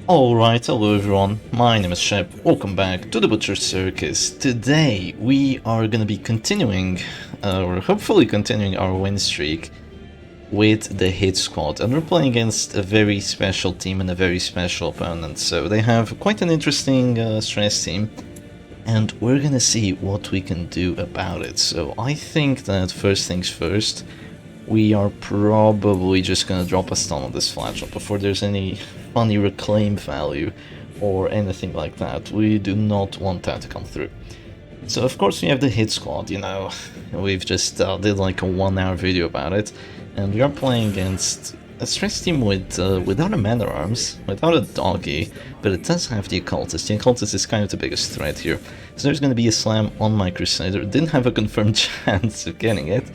Alright, hello everyone, my name is Shep, welcome back to the Butcher Circus. Today we are gonna be continuing, or hopefully continuing our win streak with the hit squad, and we're playing against a very special team and a very special opponent, so they have quite an interesting stress team, and we're gonna see what we can do about it. So I think that first things first, we are probably just gonna drop a stun on this flagship before there's any funny reclaim value or anything like that. We do not want that to come through. So of course we have the hit squad, you know, we've just did like a 1-hour video about it, and we are playing against a stress team with without a man at arms, without a doggy, but it does have the occultist. The occultist is kind of the biggest threat here. So there's going to be a slam on my crusader. Didn't have a confirmed chance of getting it,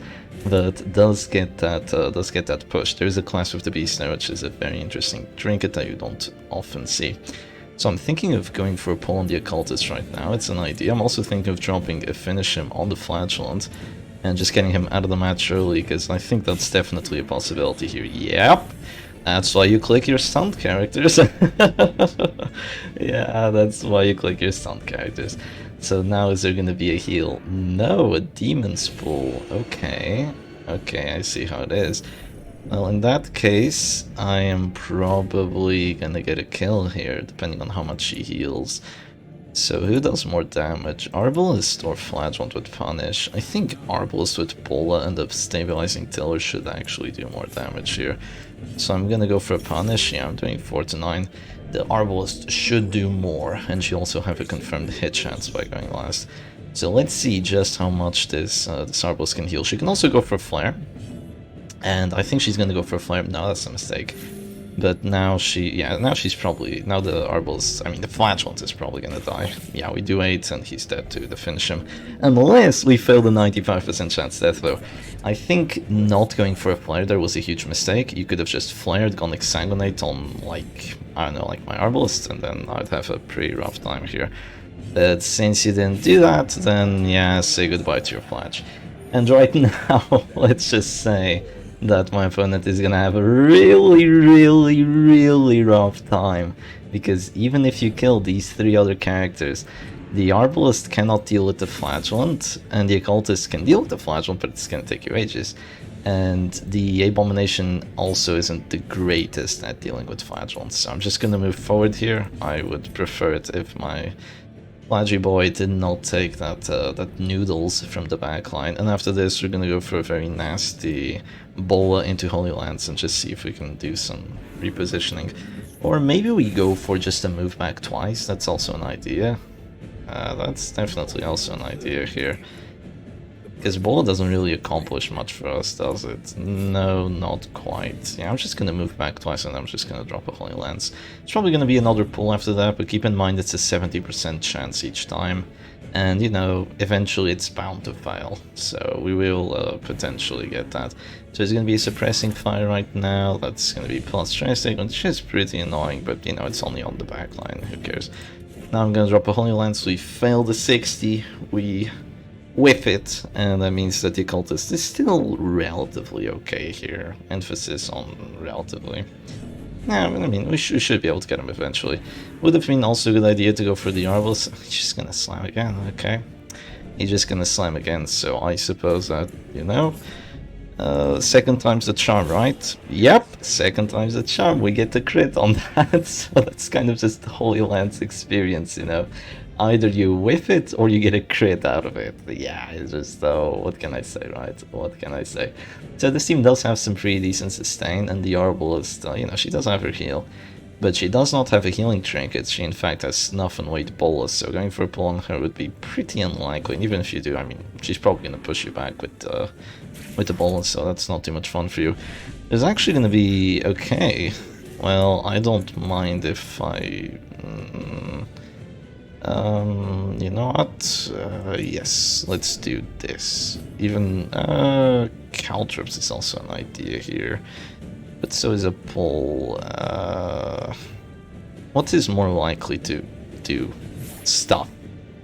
but does get that push. There's a class of the beast there, which is a very interesting trinket that you don't often see. So I'm thinking of going for a pull on the occultist right now. It's an idea. I'm also thinking of dropping a finish him on the flagellant and just getting him out of the match early, because I think that's definitely a possibility here. Yep, that's why you click your stunt characters. Yeah, that's why you click your stunt characters. So now is there going to be a heal? No, a demon's pool. Okay, I see how it is. Well, in that case, I am probably going to get a kill here, depending on how much she heals. So who does more damage? Arbalist or Flagellant with Punish? I think Arbalist with Pola and the stabilizing Tiller should actually do more damage here. So I'm gonna go for a Punish. Yeah, I'm doing 4 to 9. The Arbalist should do more, and she also have a confirmed hit chance by going last. So let's see just how much this Arbalist can heal. She can also go for Flare. And I think she's gonna go for a Flare. No, that's a mistake. But now she's probably, now the Arbalist, I mean the Flagellant is probably gonna die. Yeah, we do 8 and he's dead too to finish him. Unless we fail the 95% chance death though. I think not going for a flare there was a huge mistake. You could have just flared, gone Exsanguinate on like, I don't know, like my Arbalist, and then I'd have a pretty rough time here. But since you didn't do that, then yeah, say goodbye to your Flash. And right now, let's just say that my opponent is gonna have a really rough time, because even if you kill these 3 other characters, the Arbalist cannot deal with the Flagellant, and the Occultist can deal with the Flagellant, but it's gonna take you ages. And the Abomination also isn't the greatest at dealing with Flagellants, so I'm just gonna move forward here. I would prefer it if my Flaggy boy did not take that noodles from the backline, and after this we're gonna go for a very nasty bola into Holy Lance and just see if we can do some repositioning. Or maybe we go for just a move back twice. That's also an idea. That's definitely also an idea here. Because bola doesn't really accomplish much for us, does it? No, not quite. Yeah, I'm just gonna move back twice and I'm just gonna drop a Holy Lance. It's probably gonna be another pull after that, but keep in mind it's a 70% chance each time. And, you know, eventually it's bound to fail, so we will potentially get that. So it's going to be a suppressing fire right now. That's going to be plus stress, which is pretty annoying, but, you know, it's only on the backline, who cares. Now I'm going to drop a Holy Lance. We fail the 60, we whiff it, and that means that the Occultist is still relatively okay here. Emphasis on relatively. Yeah, I mean, we should be able to get him eventually. Would have been also a good idea to go for the Arbalist. He's just gonna slam again, okay. He's just gonna slam again, so I suppose that, you know, second time's the charm, right? Yep, second time's the charm. We get the crit on that, so that's kind of just the Holy Lance experience, you know. Either you whiff it or you get a crit out of it. Yeah, it's just, what can I say, right? What can I say? So this team does have some pretty decent sustain, and the Arbalist, you know, she does have her heal. But she does not have a healing trinket. She in fact has Snuff and Weight Bolus, so going for a pull on her would be pretty unlikely. And even if you do, I mean, she's probably going to push you back with the Bolus, so that's not too much fun for you. It's actually going to be okay. Well, I don't mind if I... you know what? Yes, let's do this. Even Caltrops is also an idea here, but so is a pull. What is more likely to do stuff?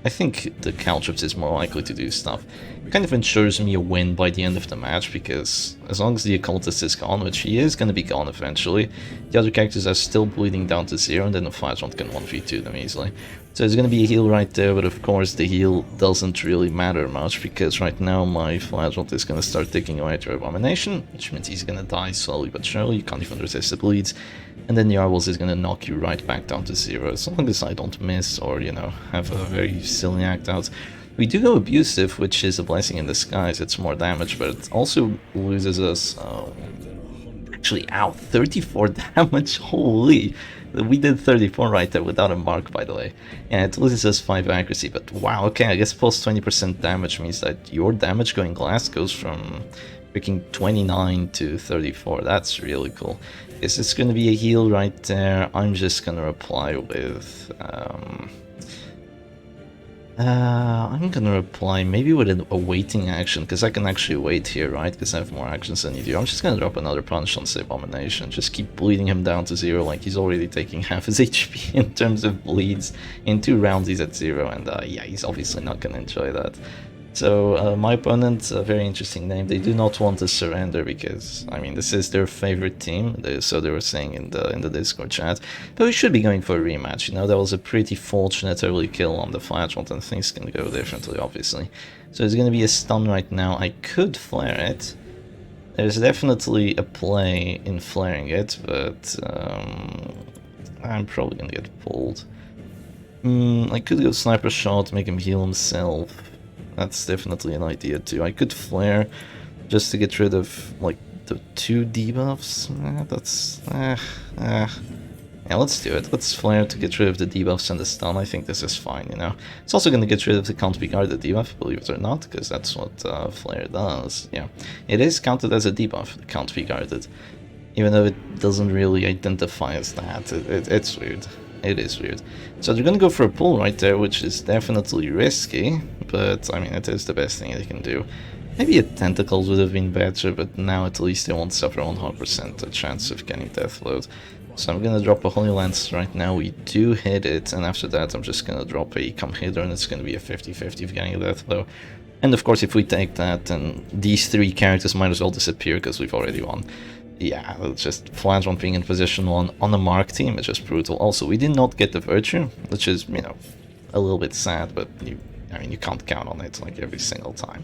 I think the Caltrops is more likely to do stuff. kind of ensures me a win by the end of the match, because as long as the occultist is gone, which he is going to be gone eventually, the other characters are still bleeding down to 0, and then the flagellant can 1v2 them easily. So there's going to be a heal right there, but of course the heal doesn't really matter much, because right now my flagellant is going to start taking away at your abomination, which means he's going to die slowly but surely. You can't even resist the bleeds. And then the Arbles is going to knock you right back down to 0, as long as I don't miss or, you know, have a very silly act out. We do go abusive, which is a blessing in disguise. It's more damage, but it also loses us... actually, ow, 34 damage, holy! We did 34 right there without a mark, by the way. Yeah, it loses us 5 accuracy, but wow, okay, I guess plus 20% damage means that your damage going glass goes from freaking 29 to 34. That's really cool. Is this going to be a heal right there? I'm just going to reply with... I'm gonna reply maybe with a waiting action, because I can actually wait here, right? Because I have more actions than you do. I'm just gonna drop another punch on the abomination. Just keep bleeding him down to 0, like he's already taking half his HP in terms of bleeds. In 2 rounds he's at 0, and yeah, he's obviously not gonna enjoy that. So my opponent, a very interesting name. They do not want to surrender because, I mean, this is their favorite team. So they were saying in the Discord chat. But we should be going for a rematch. You know, that was a pretty fortunate early kill on the flagellant, and things can go differently, obviously. So it's going to be a stun right now. I could flare it. There's definitely a play in flaring it, but I'm probably going to get pulled. I could go sniper shot, make him heal himself. That's definitely an idea too. I could flare just to get rid of like the 2 debuffs. Yeah, let's do it. Let's flare to get rid of the debuffs and the stun. I think this is fine, you know. It's also going to get rid of the can't be guarded debuff, believe it or not, because that's what flare does. Yeah, it is counted as a debuff, the can't be guarded, even though it doesn't really identify as that. It's weird. It is weird. So they're gonna go for a pull right there, which is definitely risky, but I mean, it is the best thing they can do. Maybe a Tentacles would have been better, but now at least they won't suffer 100% a chance of getting Deathload. So I'm gonna drop a Holy Lance right now. We do hit it, and after that I'm just gonna drop a Come Hither, and it's gonna be a 50-50 of getting a Deathload. And of course, if we take that, then these 3 characters might as well disappear, because we've already won. Yeah, it's just flagellant being in position 1 on the Mark team, it's just brutal. Also, we did not get the Virtue, which is, you know, a little bit sad, but I mean, you can't count on it like every single time.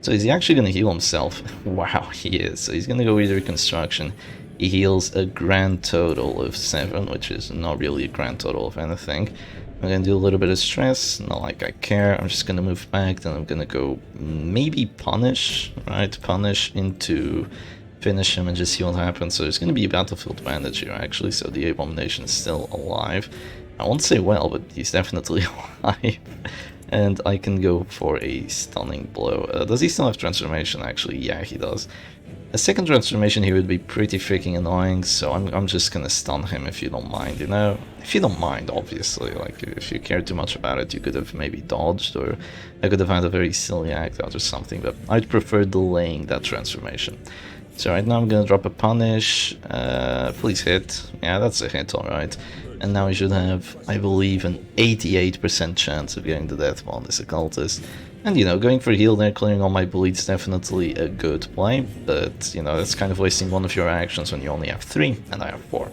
So is he actually going to heal himself? Wow, he is. So he's going to go with Reconstruction. He heals a grand total of 7, which is not really a grand total of anything. I'm going to do a little bit of stress, not like I care. I'm just going to move back, then I'm going to go maybe Punish, right? Punish into... finish him and just see what happens. So there's going to be a Battlefield Bandage here, actually, so the Abomination is still alive. I won't say well, but he's definitely alive. And I can go for a Stunning Blow. Does he still have Transformation, actually? Yeah, he does. A second Transformation here would be pretty freaking annoying, so I'm just going to stun him if you don't mind, you know? If you don't mind, obviously. Like, if you care too much about it, you could have maybe dodged, or I could have had a very silly act out or something, but I'd prefer delaying that Transformation. So right now I'm gonna drop a Punish, please hit. Yeah, that's a hit, alright. And now we should have, I believe, an 88% chance of getting the death on this occultist. And, you know, going for heal there, clearing all my bleeds, definitely a good play. But, you know, that's kind of wasting one of your actions when you only have 3, and I have 4.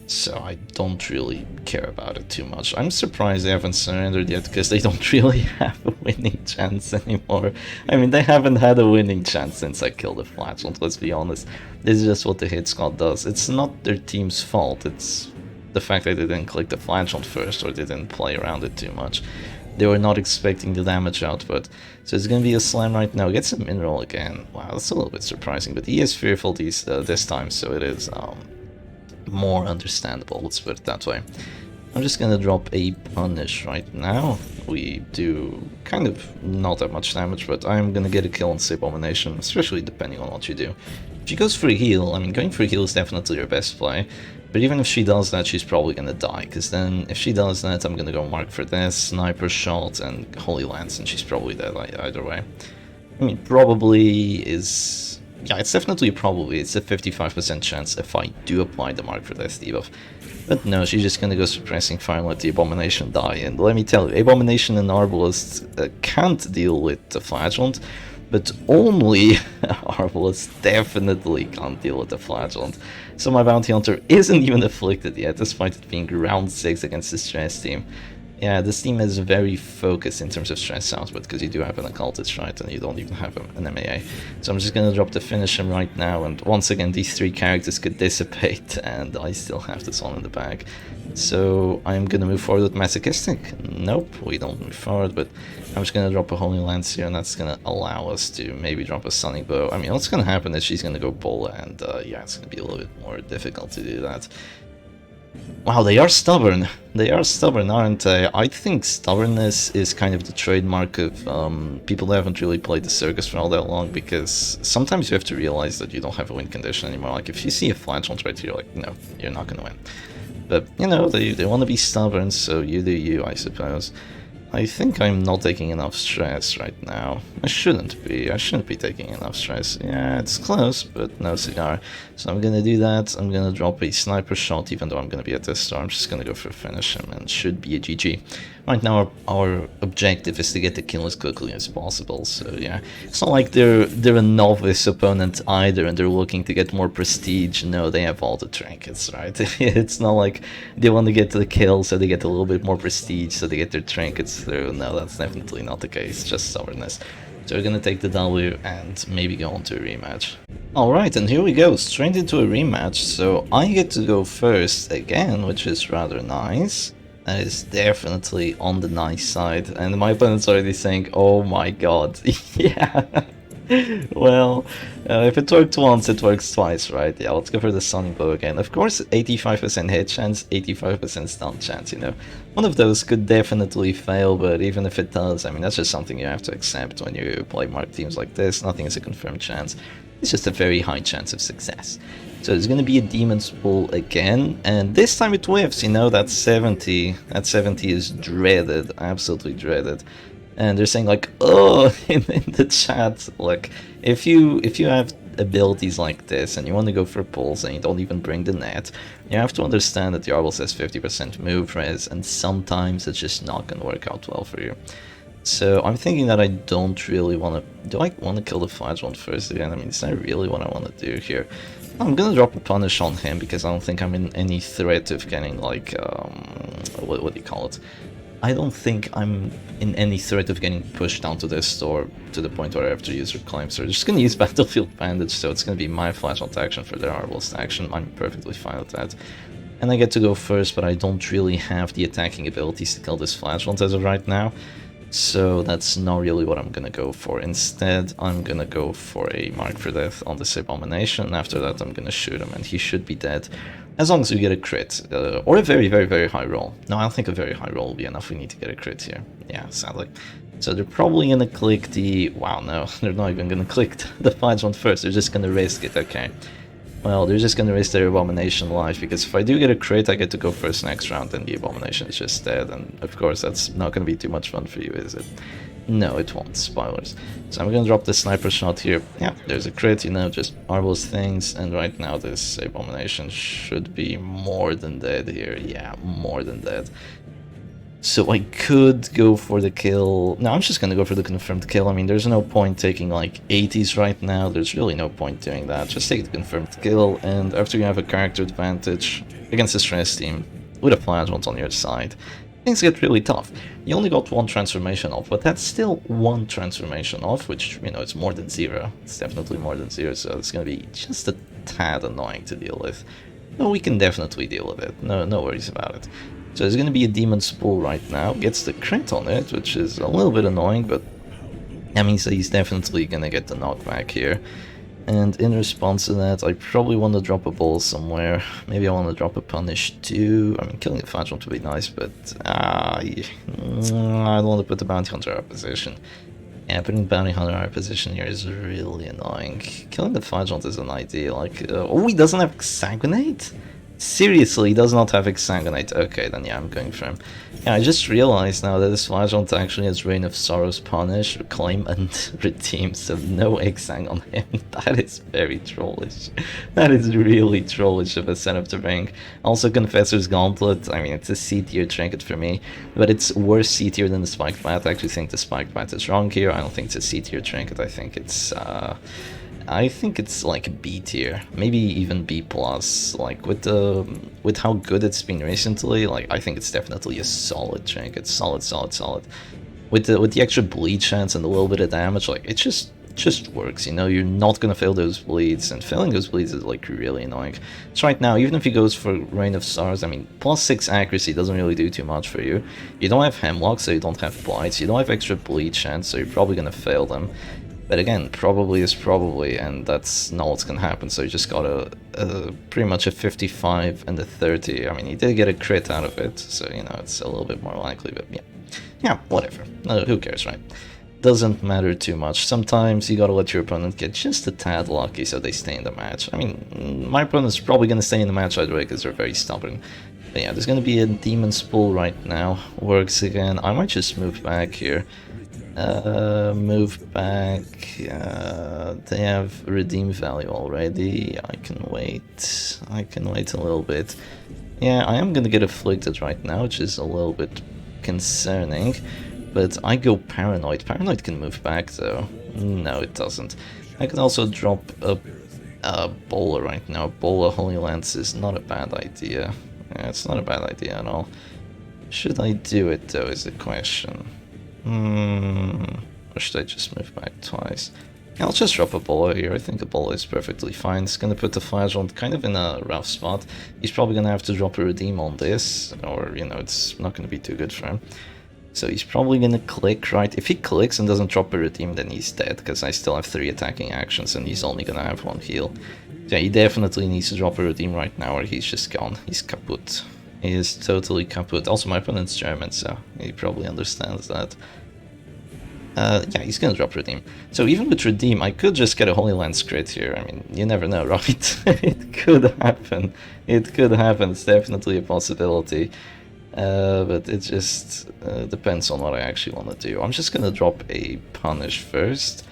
So I don't really care about it too much. I'm surprised they haven't surrendered yet, because they don't really have a winning chance anymore. I mean, they haven't had a winning chance since I killed the Flagellant, let's be honest. This is just what the hit squad does. It's not their team's fault, it's the fact that they didn't click the Flagellant first, or they didn't play around it too much. They were not expecting the damage output. So it's gonna be a slam right now. Gets a mineral again. Wow, that's a little bit surprising, but he is fearful this time, so it is more understandable, let's put it that way. I'm just gonna drop a Punish right now. We do kind of not that much damage, but I'm gonna get a kill on the Abomination, especially depending on what you do. If she goes for a heal, I mean, going for a heal is definitely your best play, but even if she does that, she's probably gonna die, because then if she does that, I'm gonna go Mark for this, Sniper Shot, and Holy Lance, and she's probably dead either way. I mean, probably is... yeah, it's definitely a probably. It's a 55% chance if I do apply the Mark for Death debuff. But no, she's just gonna go suppressing fire and let the Abomination die. And let me tell you, Abomination and Arbalest can't deal with the Flagellant, but only Arbalest definitely can't deal with the Flagellant. So my Bounty Hunter isn't even afflicted yet, despite it being round 6 against the Stress team. Yeah, this team is very focused in terms of stress output, because you do have an occultist, right, and you don't even have an MAA. So I'm just gonna drop the finish him right now, and once again these 3 characters could dissipate, and I still have this one in the bag. So I'm gonna move forward with Masochistic. Nope, we don't move forward, but I'm just gonna drop a Holy Lance here, and that's gonna allow us to maybe drop a Sonic Bow. I mean, what's gonna happen is she's gonna go Bola, and yeah, it's gonna be a little bit more difficult to do that. Wow, they are stubborn. They are stubborn, aren't they? I think stubbornness is kind of the trademark of people that haven't really played the Circus for all that long, because sometimes you have to realize that you don't have a win condition anymore. Like, if you see a Flagellant right here, you're like, no, you're not gonna win. But, you know, they want to be stubborn, so you do you, I suppose. I think I'm not taking enough stress right now. I shouldn't be taking enough stress. Yeah, it's close, but no cigar. So I'm gonna do that. I'm gonna drop a sniper shot, even though I'm gonna be at this star. I'm just gonna go for a finish him, and should be a GG. Right now our objective is to get the kill as quickly as possible, so yeah. It's not like they're a novice opponent either, and they're looking to get more prestige. No, they have all the trinkets, right? It's not like they want to get to the kill, so they get a little bit more prestige, so they get their trinkets through. No, that's definitely not the case, just stubbornness. So we're gonna take the W and maybe go on to a rematch. Alright, and here we go, straight into a rematch. So I get to go first again, which is rather nice. That is definitely on the nice side, and my opponent's already saying, oh my god, yeah. Well, if it worked once, it works twice, right? Yeah, let's go for the Sonic Bow again. Of course, 85% hit chance, 85% stun chance, you know. One of those could definitely fail, but even if it does, I mean, that's just something you have to accept when you play marked teams like this. Nothing is a confirmed chance. It's just a very high chance of success. So there's going to be a Demon's Pull again, and this time it whiffs, you know, that 70 is dreaded, absolutely dreaded. And they're saying like, oh, in the chat, like, if you have abilities like this and you want to go for pulls and you don't even bring the net, you have to understand that the Arbal says 50% move res, and sometimes it's just not going to work out well for you. So I'm thinking that I don't really want to... Do I want to kill the Flagellant first again? I mean, is that really what I want to do here? I'm gonna drop a punish on him because I don't think I'm in any threat of getting, like, what do you call it? I don't think I'm in any threat of getting pushed down to this or to the point where I have to use Reclaim. So I'm just gonna use Battlefield Bandage, so it's gonna be my Flagellant action for their Arbalest action. I'm perfectly fine with that. And I get to go first, but I don't really have the attacking abilities to kill this Flagellant as of right now. So that's not really what I'm gonna go for. Instead, I'm gonna go for a Mark for Death on this Abomination. After that, I'm gonna shoot him, and he should be dead. As long as we get a crit, or a very, very, very high roll. No, I don't think a very high roll will be enough. We need to get a crit here. Yeah, sadly. So they're probably gonna click the... Wow, no, they're not even gonna click the Flagellant first. They're just gonna risk it, okay. Well, they're just gonna risk their Abomination life, because if I do get a crit, I get to go first next round, and the Abomination is just dead, and of course that's not gonna be too much fun for you, is it? No, it won't. Spoilers. So I'm gonna drop the sniper shot here. Yeah, there's a crit, you know, just marvelous things, and right now this Abomination should be more than dead here. Yeah, more than dead. So I could go for the kill. No, I'm just gonna go for the confirmed kill. I mean, there's no point taking like 80s right now. There's really no point doing that. Just take the confirmed kill, and after you have a character advantage against the stress team with a Flagellant on your side, things get really tough. You only got one transformation off, but that's still one transformation off, which, you know, it's more than 0. It's definitely more than 0, so it's gonna be just a tad annoying to deal with. No, we can definitely deal with it. No worries about it. So there's going to be a Demon's Pull right now. Gets the crit on it, which is a little bit annoying, but that means that he's definitely going to get the knockback here. And in response to that, I probably want to drop a ball somewhere. Maybe I want to drop a punish too. I mean, killing the Flagellant would be nice, but I don't want to put the Bounty Hunter out of position. Yeah, putting the Bounty Hunter out of position here is really annoying. Killing the Flagellant is an idea. Like, oh, he doesn't have Sanguinate? Seriously, he does not have Hexagonite. Okay, then yeah, I'm going for him. Yeah, I just realized now that this Flagellant actually has Reign of Sorrows, Punish, Reclaim, and Redeem, so no Hexang on him. That is very trollish. That is really trollish of a setup to bring. Also, Confessor's Gauntlet, I mean, it's a C-tier trinket for me, but it's worse C-tier than the Spiked Bat. I actually think the Spiked Bat is wrong here. I don't think it's a C-tier trinket. I think it's like B tier, maybe even B plus. Like with how good it's been recently, like I think it's definitely a solid trinket. Solid. With the extra bleed chance and a little bit of damage, like it just works. You know, you're not gonna fail those bleeds, and failing those bleeds is like really annoying. So right now, even if he goes for Reign of Stars, I mean, +6 accuracy doesn't really do too much for you. You don't have Hemlock, so you don't have Blights. You don't have extra bleed chance, so you're probably gonna fail them. But again, probably is probably, and that's not what's gonna happen, so you just got pretty much a 55 and a 30. I mean, he did get a crit out of it, so, you know, it's a little bit more likely, but yeah. Yeah, whatever. Who cares, right? Doesn't matter too much. Sometimes you gotta let your opponent get just a tad lucky so they stay in the match. I mean, my opponent's probably gonna stay in the match either way because they're very stubborn. But yeah, there's gonna be a Demon's Pool right now. Works again. I might just move back here. Move back. They have redeem value already. I can wait. I can wait a little bit. Yeah, I am gonna get afflicted right now, which is a little bit concerning. But I go Paranoid. Paranoid can move back though. No, it doesn't. I can also drop a Bowler right now. Bowler Holy Lance is not a bad idea. Yeah, it's not a bad idea at all. Should I do it though is the question. Or should I just move back twice? Yeah, I'll just drop a Bowler here. I think a Bowler is perfectly fine. It's gonna put the Flagellant kind of in a rough spot. He's probably gonna have to drop a Redeem on this, or, you know, it's not gonna be too good for him. So he's probably gonna click, right? If he clicks and doesn't drop a Redeem, then he's dead, because I still have 3 attacking actions and he's only gonna have 1 heal. Yeah, he definitely needs to drop a Redeem right now or he's just gone. He's kaput. He is totally kaput. Also, my opponent's German, so he probably understands that. Yeah, he's gonna drop Redeem. So even with Redeem, I could just get a Holy Lance crit here. I mean, you never know, right? It could happen. It could happen. It's definitely a possibility. But it just depends on what I actually want to do. I'm just gonna drop a Punish first,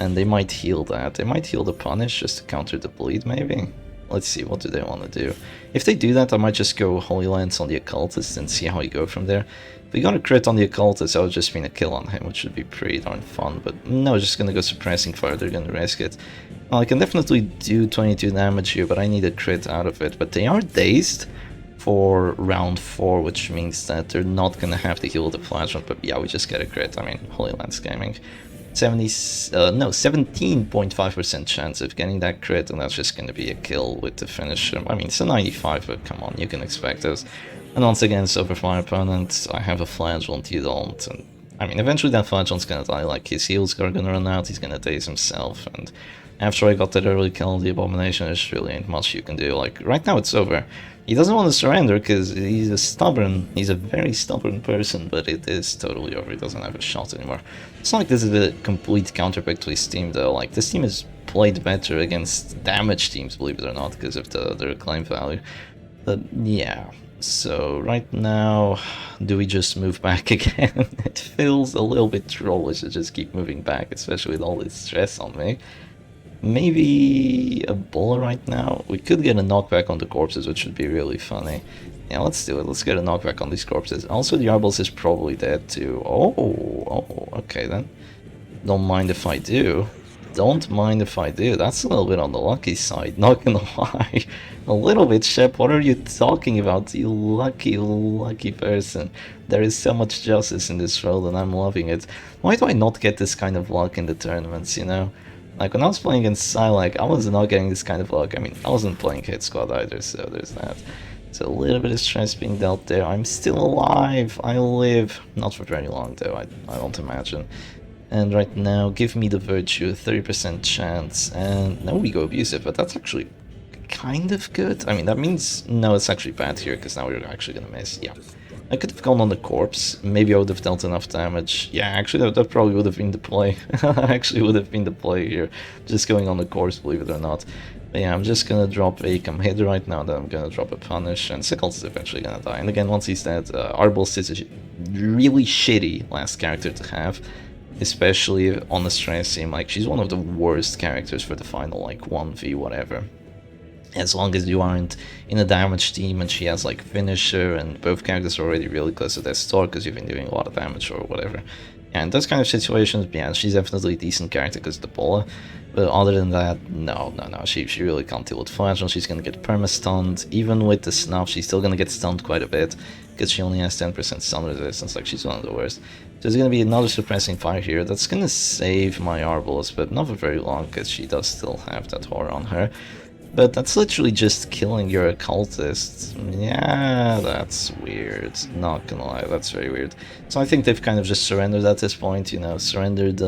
and they might heal that. They might heal the Punish just to counter the bleed, maybe? Let's see, what do they want to do? If they do that, I might just go Holy Lance on the Occultist and see how you go from there. If we got a crit on the Occultist, that would just mean a kill on him, which would be pretty darn fun. But no, just gonna go Suppressing Fire, they're gonna risk it. Well, I can definitely do 22 damage here, but I need a crit out of it. But they are dazed for round 4, which means that they're not gonna have to heal the Flagellant. But yeah, we just get a crit. I mean, Holy Lance Gaming. 17.5% chance of getting that crit, and that's just going to be a kill with the finisher. I mean, it's a 95, but come on, you can expect this. And once again, so for my opponent, I have a Flagellant, you don't. And I mean, eventually that Flagellant's going to die, like his heals are going to run out, he's going to daze himself, and after I got that early kill on the Abomination, there's really ain't much you can do. Like, right now it's over. He doesn't want to surrender because he's a very stubborn person, but it is totally over. He doesn't have a shot anymore. It's not like this is a complete counterpick to his team though. Like, this team is played better against damage teams, believe it or not, because of the reclaim value. But yeah, so right now, do we just move back again? It feels a little bit trollish to just keep moving back, especially with all this stress on me. Maybe a Bowler right now? We could get a knockback on the corpses, which would be really funny. Yeah, let's do it. Let's get a knockback on these corpses. Also, the Arbals is probably dead too. Oh, okay then. Don't mind if I do. Don't mind if I do. That's a little bit on the lucky side, not gonna lie. A little bit, Shep. What are you talking about, you lucky person? There is so much justice in this world and I'm loving it. Why do I not get this kind of luck in the tournaments, you know? Like, when I was playing against Psylocke, I was not getting this kind of luck. I mean, I wasn't playing Hit Squad either, so there's that. So a little bit of stress being dealt there. I'm still alive. I live. Not for very long, though, I don't imagine. And right now, give me the Virtue, 30% chance. And now we go Abusive, but that's actually kind of good. I mean, that means... No, it's actually bad here, because now we're actually gonna miss. Yeah. I could have gone on the corpse. Maybe I would have dealt enough damage. Yeah, actually, that probably would have been the play. Actually would have been the play here. Just going on the corpse, believe it or not. But yeah, I'm just gonna drop a come hit right now, then I'm gonna drop a punish, and Sickles is eventually gonna die. And again, once he's dead, Arbalest is a really shitty last character to have, especially on the stress team. Like, she's one of the worst characters for the final, like, 1v whatever. As long as you aren't in a damage team and she has like finisher and both characters are already really close to their store because you've been doing a lot of damage or whatever. And those kind of situations, yeah, she's definitely a decent character because of the bola. But other than that, no, she really can't deal with Flagell. She's gonna get perma-stunned. Even with the snuff, she's still gonna get stunned quite a bit because she only has 10% stun resistance, like she's one of the worst. So there's gonna be another suppressing fire here that's gonna save my Arbalest, but not for very long because she does still have that horror on her. But that's literally just killing your occultist. Yeah, that's weird. Not gonna lie, that's very weird. So I think they've kind of just surrendered at this point, you know, surrendered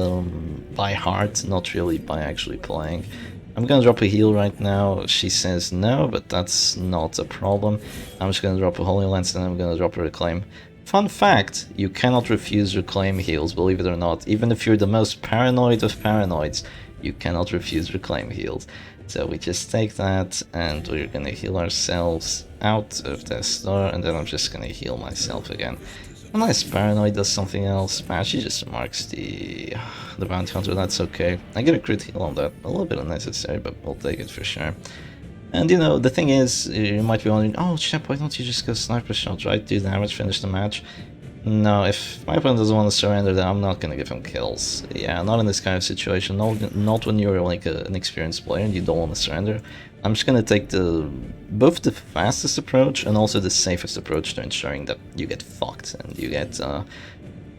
by heart, not really by actually playing. I'm gonna drop a heal right now. She says no, but that's not a problem. I'm just gonna drop a Holy Lance and I'm gonna drop a Reclaim. Fun fact, you cannot refuse Reclaim heals, believe it or not. Even if you're the most paranoid of paranoids, you cannot refuse Reclaim heals. So we just take that and we're gonna heal ourselves out of this store, and then I'm just gonna heal myself again. Unless Paranoid does something else. Man, she just marks the bounty hunter, that's okay. I get a crit heal on that, a little bit unnecessary, but we'll take it for sure. And you know, the thing is, you might be wondering, oh Shep, why don't you just go sniper shot, right? Do damage, finish the match. No, if my opponent doesn't want to surrender, then I'm not gonna give him kills. Yeah, not in this kind of situation. Not when you're like an experienced player and you don't want to surrender. I'm just gonna take both the fastest approach and also the safest approach to ensuring that you get fucked and you get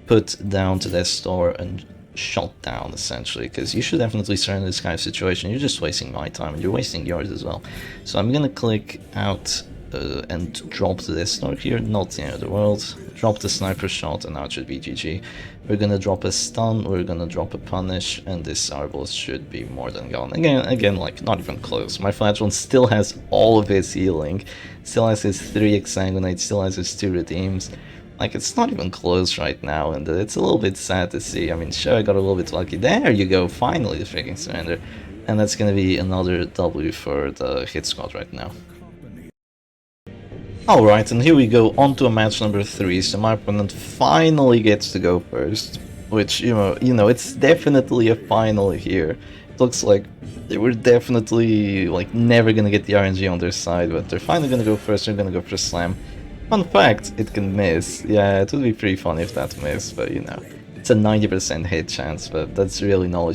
put down to their store and shot down, essentially, because you should definitely surrender this kind of situation. You're just wasting my time and you're wasting yours as well. So I'm gonna click out and drop this snark here, not the end of the world. Drop the sniper shot and now it should be GG. We're gonna drop a stun, we're gonna drop a punish, and this Arbalest should be more than gone. Again, like, not even close. My Flagellant still has all of his healing, still has his 3 exsanguinates, still has his 2 redeems. Like, it's not even close right now, and it's a little bit sad to see. I mean, sure, I got a little bit lucky. There you go, finally the freaking surrender. And that's gonna be another W for the hit squad right now. Alright, and here we go on to a match number 3, so my opponent finally gets to go first, which, you know, it's definitely a final here. It looks like they were definitely, like, never gonna get the RNG on their side, but they're finally gonna go first, they're gonna go for a slam. Fun fact, it can miss. Yeah, it would be pretty fun if that missed, but, you know, it's a 90% hit chance, but that's really not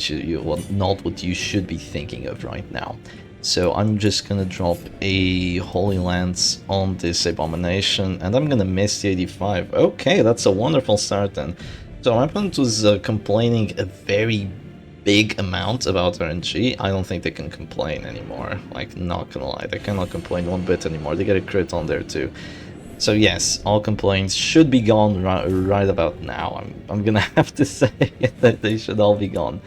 what you should be thinking of right now. So I'm just gonna drop a Holy Lance on this Abomination, and I'm gonna miss the 85. Okay, that's a wonderful start then. So my opponent was complaining a very big amount about RNG. I don't think they can complain anymore. Like, not gonna lie, they cannot complain one bit anymore. They get a crit on there too. So yes, all complaints should be gone right about now. I'm gonna have to say that they should all be gone.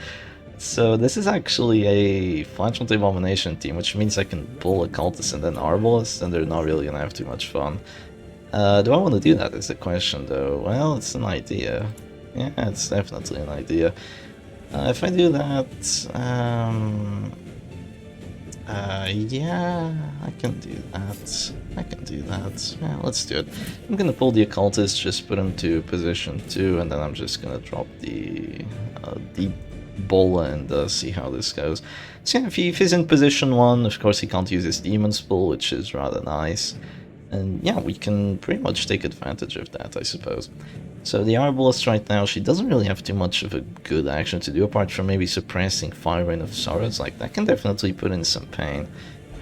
So this is actually a Flagellant Abomination team, which means I can pull Occultist and then Arbalest, and they're not really gonna have too much fun. Do I want to do that is the question though. Well, it's an idea. Yeah, it's definitely an idea. If I do that, yeah, I can do that. Yeah, let's do it. I'm gonna pull the Occultist, just put him to position 2, and then I'm just gonna drop the Bola and see how this goes. So yeah, if he's in position 1, of course he can't use his Demon's Pull, which is rather nice. And yeah, we can pretty much take advantage of that, I suppose. So the Arbalest right now, she doesn't really have too much of a good action to do, apart from maybe suppressing Fire Rain of Sorrows. Like, that can definitely put in some pain.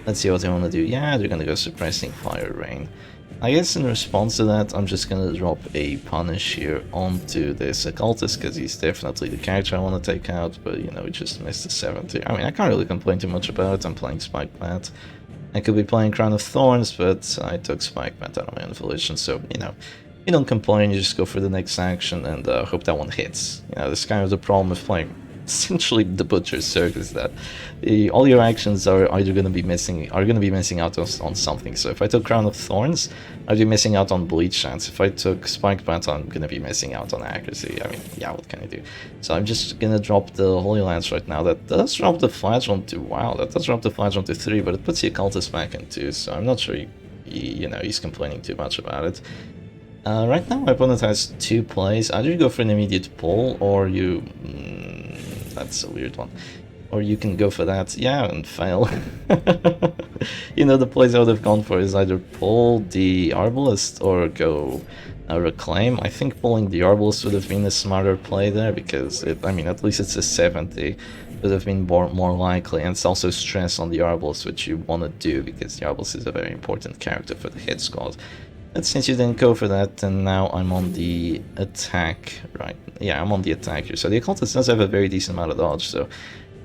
Let's see what they want to do. Yeah, they're gonna go suppressing Fire Rain. I guess in response to that, I'm just gonna drop a punish here onto this Occultist, because he's definitely the character I want to take out, but you know, he just missed the 70. I mean, I can't really complain too much about it. I'm playing Spike Bat. I could be playing Crown of Thorns, but I took Spike Bat out of my own volition, so, you know, you don't complain, you just go for the next action and hope that one hits. You know, this is kind of the problem with playing essentially the butcher's circus. That all your actions are either going to be missing out on something. So if I took Crown of Thorns, I'd be missing out on bleach chance. If I took Spiked Bat, I'm going to be missing out on accuracy. I mean, yeah, what can I do? So I'm just going to drop the Holy Lance right now. That does drop the Flagellum to, wow, that does drop the Flagellum to 3, but it puts the Occultist back in 2, so I'm not sure he's complaining too much about it. Right now my opponent has 2 plays. Either you go for an immediate pull, or you... that's a weird one. Or you can go for that, yeah, and fail. You know, the plays I would have gone for is either pull the Arbalest or go Reclaim. I think pulling the Arbalest would have been a smarter play there, because, I mean, at least it's a 70. Would have been more likely, and it's also stress on the Arbalest, which you want to do, because the Arbalest is a very important character for the hit squad. But since you didn't go for that, and now I'm on the attack, right? Yeah, I'm on the attack here. So the Occultist does have a very decent amount of dodge, so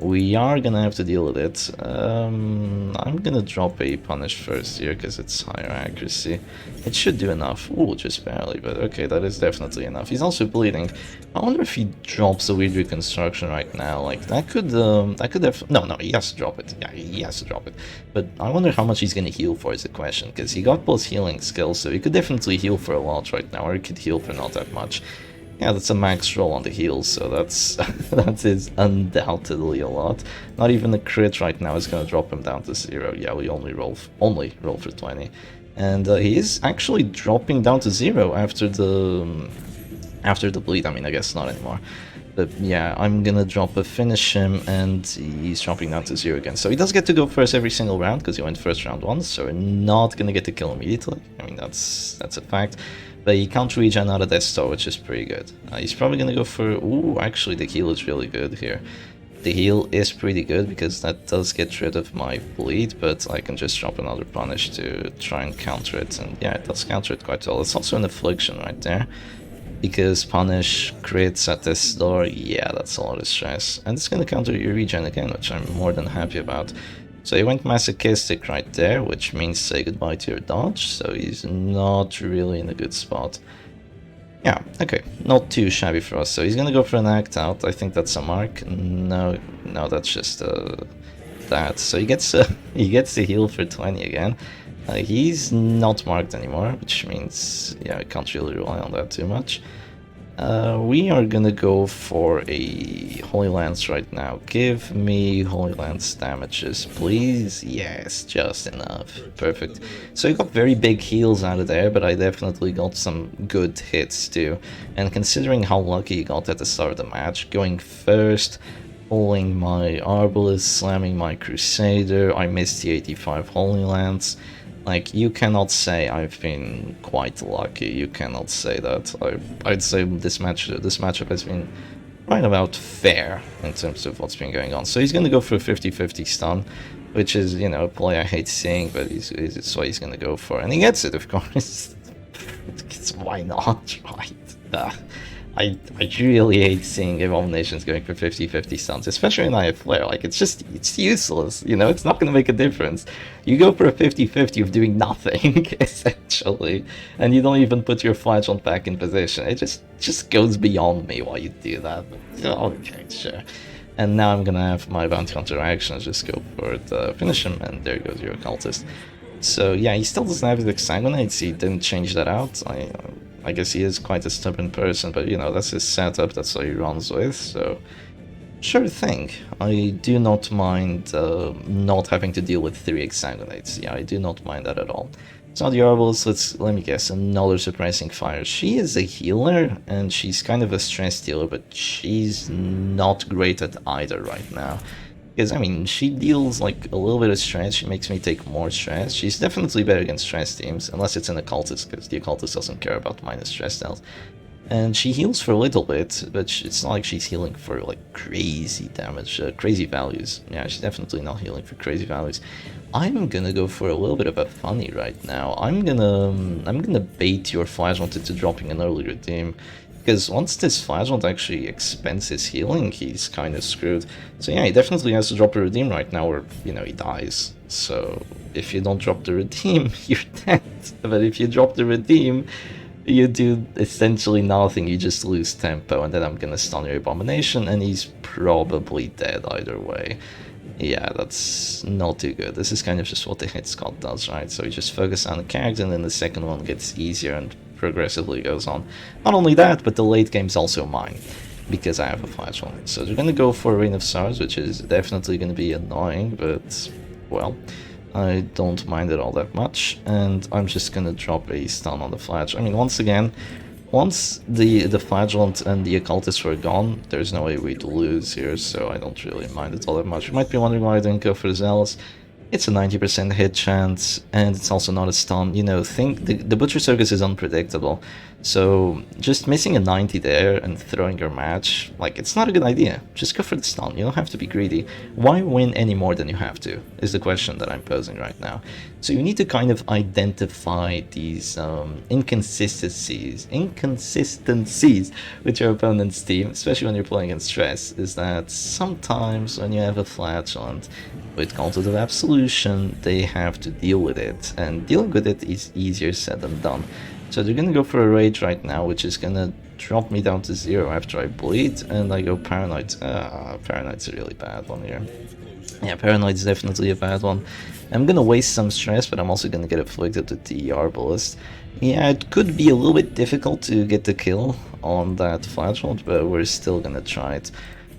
we are gonna have to deal with it. I'm gonna drop a punish first here because it's higher accuracy. It should do enough. Ooh, just barely, but okay, that is definitely enough. He's also bleeding. I wonder if he drops a weird reconstruction right now. Like that could have. No, he has to drop it. Yeah, he has to drop it. But I wonder how much he's gonna heal for is the question, because he got both healing skills, so he could definitely heal for a lot right now, or he could heal for not that much. Yeah, that's a max roll on the heals, so that is undoubtedly a lot. Not even a crit right now is gonna drop him down to 0. Yeah, we only roll for 20, and he is actually dropping down to 0 after the bleed. I mean, I guess not anymore. But yeah, I'm gonna drop a finish him, and he's dropping down to 0 again. So he does get to go first every single round, because he went first round once, so we're not gonna get to kill immediately. I mean, that's a fact. But he can't regen out of Death Star, which is pretty good. He's probably gonna go for... Ooh, actually the heal is really good here. The heal is pretty good, because that does get rid of my bleed, but I can just drop another punish to try and counter it. And yeah, it does counter it quite well. It's also an affliction right there, because punish crits at Death Star, yeah, that's a lot of stress. And it's gonna counter your regen again, which I'm more than happy about. So he went masochistic right there, which means say goodbye to your dodge, so he's not really in a good spot. Yeah, okay, not too shabby for us. So he's gonna go for an act out. I think that's a mark. No, that's just that. So he gets the heal for 20 again. He's not marked anymore, which means, yeah, I can't really rely on that too much. We are gonna go for a Holy Lance right now. Give me Holy Lance damages, please. Yes, just enough. Perfect. So you got very big heals out of there, but I definitely got some good hits too. And considering how lucky you got at the start of the match, going first, pulling my Arbalest, slamming my Crusader, I missed the 85 Holy Lance. Like, you cannot say I've been quite lucky. You cannot say that. I'd say this matchup has been right about fair in terms of what's been going on. So he's going to go for a 50-50 stun, which is, you know, a play I hate seeing, but it's what he's going to go for. And he gets it, of course. Why not, right? I really hate seeing Abominations going for 50-50 stuns, especially when I have Flare. Like, it's useless, you know, it's not going to make a difference. You go for a 50-50 of doing nothing, essentially, and you don't even put your Flagellum back in position. It just goes beyond me why you do that. Okay, sure. And now I'm going to have my Bounty Hunter actions just go for it, finish him, and there goes your Occultist. So yeah, he still doesn't have his Exsanguinates, he didn't change that out. I guess he is quite a stubborn person, but you know, that's his setup, that's what he runs with, so sure thing. I do not mind not having to deal with 3 Exsanguinates. Yeah, I do not mind that at all. So the Arbalest, let me guess, another Suppressing Fire. She is a healer, and she's kind of a stress dealer, but she's not great at either right now. Because, I mean, she deals, like, a little bit of stress, she makes me take more stress. She's definitely better against stress teams, unless it's an Occultist, because the Occultist doesn't care about minus stress health. And she heals for a little bit, but it's not like she's healing for, like, crazy damage, crazy values. Yeah, she's definitely not healing for crazy values. I'm gonna go for a little bit of a funny right now. I'm gonna bait your Flagellum into dropping an early redeem. Because once this Flagellum actually expends his healing, he's kind of screwed. So yeah, he definitely has to drop a redeem right now, or, you know, he dies. So if you don't drop the redeem, you're dead. But if you drop the redeem, You do essentially nothing, you just lose tempo, and then I'm gonna stun your Abomination, and he's probably dead either way. Yeah, that's not too good. This is kind of just what the hit Scott does, right? So you just focus on the character, and then the second one gets easier and progressively goes on. Not only that, but the late game's also mine, because I have a flagellant. So they're gonna go for Reign of Stars, which is definitely gonna be annoying, but, well, I don't mind it all that much, and I'm just gonna drop a stun on the flagellant. I mean, once again, once the flagellant and the occultist were gone, there's no way we'd lose here, so I don't really mind it all that much. You might be wondering why I didn't go for the Zealous. It's a 90% hit chance, and it's also not a stun. You know, the Butcher Circus is unpredictable, so just missing a 90 there and throwing your match, like, it's not a good idea. Just go for the stun, you don't have to be greedy. Why win any more than you have to, is the question that I'm posing right now. So you need to kind of identify these inconsistencies with your opponent's team, especially when you're playing against Stress, is that sometimes when you have a flagellant with Concept of Absolution, they have to deal with it, and dealing with it is easier said than done. So they're gonna go for a Rage right now, which is gonna drop me down to 0 after I bleed, and I go Paranoid. Paranoid's a really bad one here. Yeah, Paranoid's definitely a bad one. I'm gonna waste some stress, but I'm also gonna get afflicted with the Arbalist. Yeah, it could be a little bit difficult to get the kill on that flagellant, but we're still gonna try it.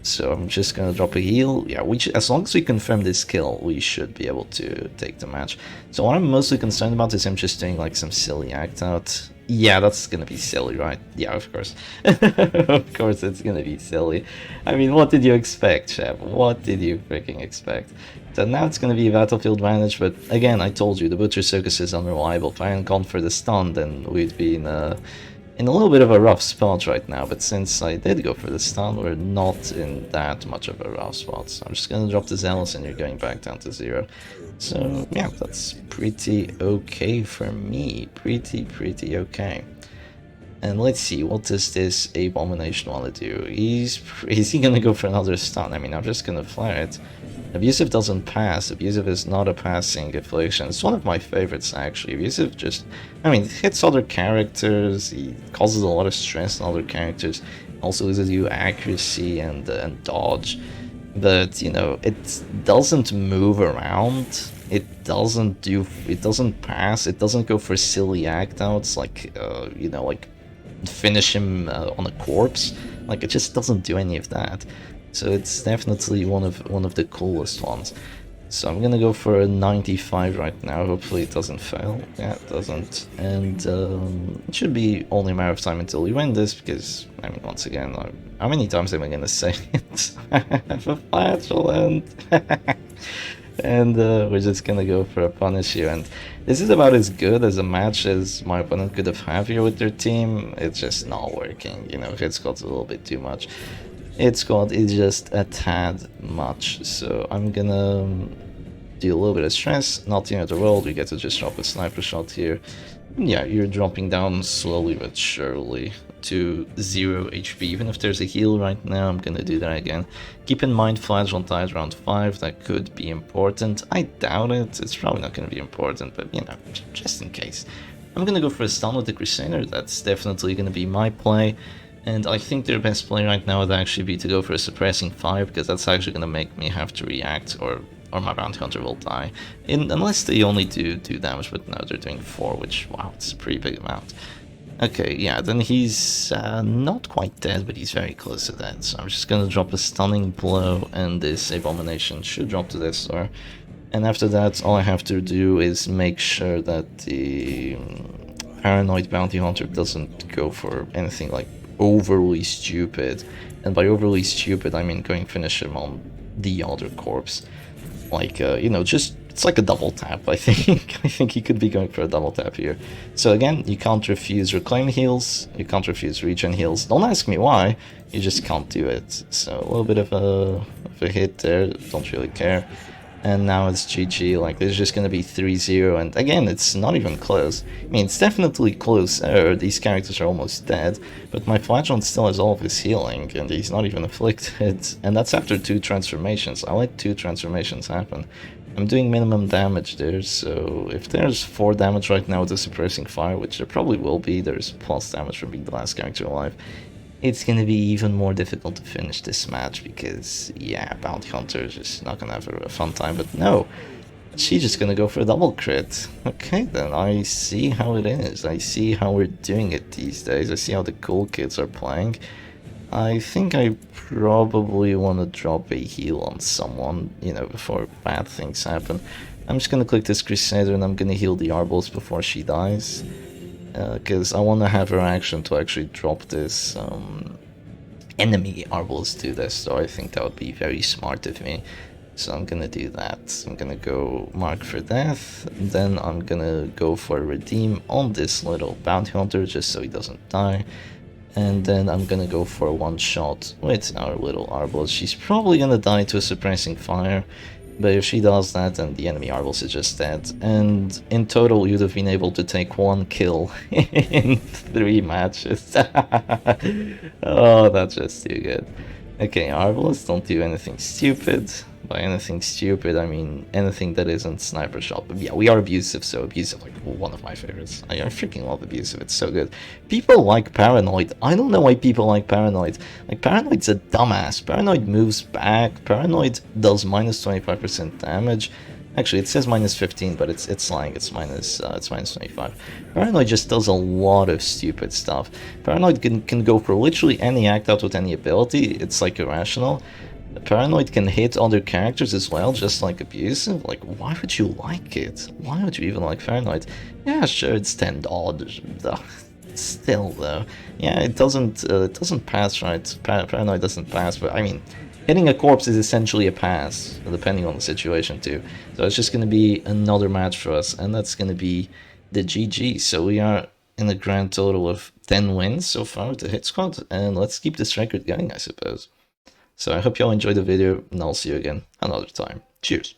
So I'm just gonna drop a heal. Yeah, as long as we confirm this kill, we should be able to take the match. So what I'm mostly concerned about is him just doing like some silly act out. Yeah, that's gonna be silly, right? Yeah, of course. Of course it's gonna be silly. I mean, what did you expect, Chef? What did you freaking expect? So now it's gonna be Battlefield Vantage, but again, I told you, the Butcher Circus is unreliable. If I hadn't gone for the stun, then we'd be in a little bit of a rough spot right now, but since I did go for the stun, we're not in that much of a rough spot. So I'm just gonna drop the Zealous and you're going back down to 0. So yeah, that's pretty okay for me. Pretty okay. And let's see, what does this Abomination want to do? Is he gonna go for another stun? I mean, I'm just gonna flare it. Abusive doesn't pass. Abusive is not a passing affliction. It's one of my favorites, actually. Abusive just, I mean, hits other characters, he causes a lot of stress on other characters, also loses you accuracy and dodge. But, you know, it doesn't move around, it doesn't pass, it doesn't go for silly act outs, like, you know, like, finish him on a corpse. Like, it just doesn't do any of that. So it's definitely one of the coolest ones. So I'm gonna go for a 95 right now. Hopefully it doesn't fail. Yeah, it doesn't. And it should be only a matter of time until we win this, because, I mean, once again, how many times am I gonna say it? I have a flagellant. And we're just gonna go for a punish here, and this is about as good as a match as my opponent could have had here with their team. It's just not working, you know, hit squad's a little bit too much. Hit squad is just a tad much, so I'm gonna do a little bit of stress. Not the end of the world, we get to just drop a sniper shot here. Yeah, you're dropping down slowly but surely to 0 HP. Even if there's a heal right now, I'm gonna do that again. Keep in mind, flagellant dies around 5, that could be important. I doubt it, it's probably not gonna be important, but you know, just in case. I'm gonna go for a stun with the Crusader, that's definitely gonna be my play. And I think their best play right now would actually be to go for a suppressing 5, because that's actually gonna make me have to react, or my bounty hunter will die. Unless they only do 2 damage, but no, they're doing 4, which, wow, it's a pretty big amount. Okay, yeah, then he's not quite dead, but he's very close to dead. So I'm just gonna drop a stunning blow, and this Abomination should drop to Death Star. And after that, all I have to do is make sure that the Paranoid Bounty Hunter doesn't go for anything like overly stupid. And by overly stupid, I mean going finish him on the other corpse. Like, you know, just, it's like a double tap, I think. I think he could be going for a double tap here. So again, you can't refuse reclaim heals, you can't refuse regen heals. Don't ask me why, you just can't do it. So a little bit of a hit there, don't really care. And now it's GG, like, there's just gonna be 3-0, and again, it's not even close. I mean, it's definitely close, these characters are almost dead, but my Flagellant still has all of his healing, and he's not even afflicted, and that's after 2 transformations. I let 2 transformations happen. I'm doing minimum damage there, so if there's 4 damage right now with the suppressing fire, which there probably will be, there's plus damage from being the last character alive, it's gonna be even more difficult to finish this match because, yeah, Bounty Hunter is just not gonna have a fun time, but no, she's just gonna go for a double crit. Okay, then I see how it is. I see how we're doing it these days. I see how the cool kids are playing. I think I probably want to drop a heal on someone, you know, before bad things happen. I'm just gonna click this Crusader and I'm gonna heal the Arbalest before she dies. Because I want to have her action to actually drop this enemy Arbalest to this, so I think that would be very smart of me. So I'm gonna do that. I'm gonna go mark for death, and then I'm gonna go for redeem on this little bounty hunter just so he doesn't die. And then I'm gonna go for a one shot with our little Arbalest. She's probably gonna die to a suppressing fire, but if she does that, then the enemy Arbalest is just dead. And in total, you'd have been able to take 1 kill in 3 matches. Oh, that's just too good. Okay, Arbalest, don't do anything stupid. By anything stupid, I mean anything that isn't sniper shot. But yeah, we are abusive, so abusive, like one of my favorites. I freaking love abusive, it's so good. People like paranoid. I don't know why people like paranoid. Like, paranoid's a dumbass. Paranoid moves back. Paranoid does minus 25% damage. Actually, it says minus 15, but it's lying. It's minus 25. Paranoid just does a lot of stupid stuff. Paranoid can go for literally any act out with any ability. It's like irrational. Paranoid can hit other characters as well, just like abusive. Like, why would you like it? Why would you even like Paranoid? Yeah, sure, it's $10. Still, though, yeah, it doesn't pass, right? Paranoid doesn't pass, but I mean, hitting a corpse is essentially a pass, depending on the situation too. So it's just gonna be another match for us, and that's gonna be the GG. So we are in a grand total of 10 wins so far with the hit squad, and let's keep this record going, I suppose. So I hope y'all enjoyed the video, and I'll see you again another time. Cheers.